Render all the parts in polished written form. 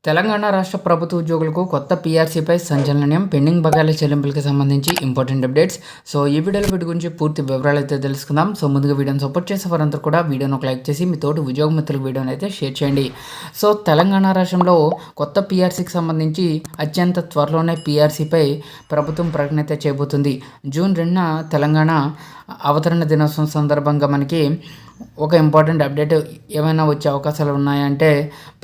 తెలంగాణ రాష్ట్ర ప్రభుత్వ ఉద్యోగులకు కొత్త పీఆర్సీపై సంచలనం పెండింగ్ బకాయిల చెల్లింపులకు సంబంధించి ఇంపార్టెంట్ అప్డేట్స్. సో ఈ వీడియోలో వీటి గురించి పూర్తి వివరాలు అయితే తెలుసుకుందాం. సో ముందుగా వీడియోని సపోర్ట్ చేసే వారంతా కూడా వీడియోను ఒక లైక్ చేసి మీ తోటి ఉద్యోగ మిత్రులకు వీడియోని అయితే షేర్ చేయండి. సో తెలంగాణ రాష్ట్రంలో కొత్త పీఆర్సీకి సంబంధించి అత్యంత త్వరలోనే పీఆర్సీపై ప్రభుత్వం ప్రకటన అయితే చేయబోతుంది. జూన్ 2న తెలంగాణ అవతరణ దినోత్సవం సందర్భంగా మనకి ఒక ఇంపార్టెంట్ అప్డేట్ ఏమైనా వచ్చే అవకాశాలు ఉన్నాయంటే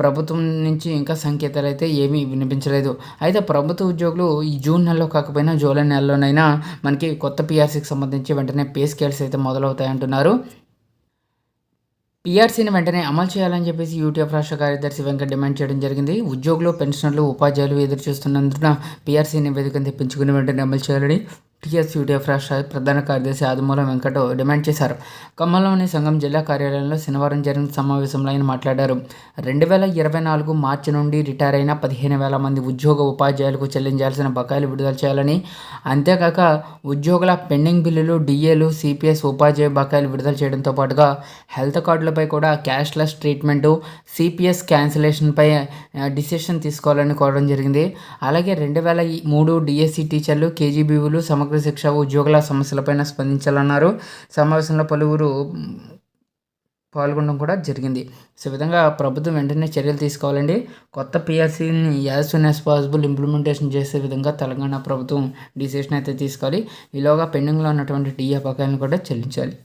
ప్రభుత్వం నుంచి ఇంకా సంకేతాలు అయితే ఏమీ వినిపించలేదు. అయితే ప్రభుత్వ ఉద్యోగులు ఈ జూన్ నెలలో కాకపోయినా జూలై నెలలోనైనా మనకి కొత్త పీఆర్సీకి సంబంధించి వెంటనే పే స్కేల్స్ అయితే మొదలవుతాయంటున్నారు. పీఆర్సీని వెంటనే అమలు చేయాలని చెప్పేసి యూటీఎఫ్ రాష్ట్ర కార్యదర్శి వెంకట్ డిమాండ్ చేయడం జరిగింది. ఉద్యోగులు, పెన్షనర్లు, ఉపాధ్యాయులు ఎదురు చూస్తున్నందున పీఆర్సీ నివేదికను తెప్పించుకుని వెంటనే అమలు చేయాలని యూటీఎఫ్ రాష్ట్ర ప్రధాన కార్యదర్శి ఆదిమూలం వెంకట్ డిమాండ్ చేశారు. ఖమ్మంలోని సంఘం జిల్లా కార్యాలయంలో శనివారం జరిగిన సమావేశంలో ఆయన మాట్లాడారు. 2024 మార్చి నుండి రిటైర్ అయిన 15,000 మంది ఉద్యోగ ఉపాధ్యాయులకు చెల్లించాల్సిన బకాయిలు విడుదల చేయాలని, అంతేకాక ఉద్యోగుల పెండింగ్ బిల్లులు, డిఏలు, సిపిఎస్, ఉపాధ్యాయ బకాయిలు విడుదల చేయడంతో పాటుగా హెల్త్ కార్డులపై కూడా క్యాష్లెస్ ట్రీట్మెంటు, సిపిఎస్ క్యాన్సిలేషన్పై డిసిషన్ తీసుకోవాలని కోరడం జరిగింది. అలాగే 2003 డిఎస్సి టీచర్లు, కేజీబీవీలు, సమగ్ర శిక్ష ఉద్యోగుల సమస్యలపైన స్పందించాలన్నారు. సమావేశంలో పలువురు పాల్గొనడం కూడా జరిగింది. సో ఈ విధంగా ప్రభుత్వం వెంటనే చర్యలు తీసుకోవాలండి. కొత్త పీఆర్సీని as soon as possible implementation చేసే విధంగా తెలంగాణ ప్రభుత్వం డిసిషన్ అయితే తీసుకోవాలి. ఈలోగా పెండింగ్లో ఉన్నటువంటి డిఏ బకాయిలను కూడా చెల్లించాలి.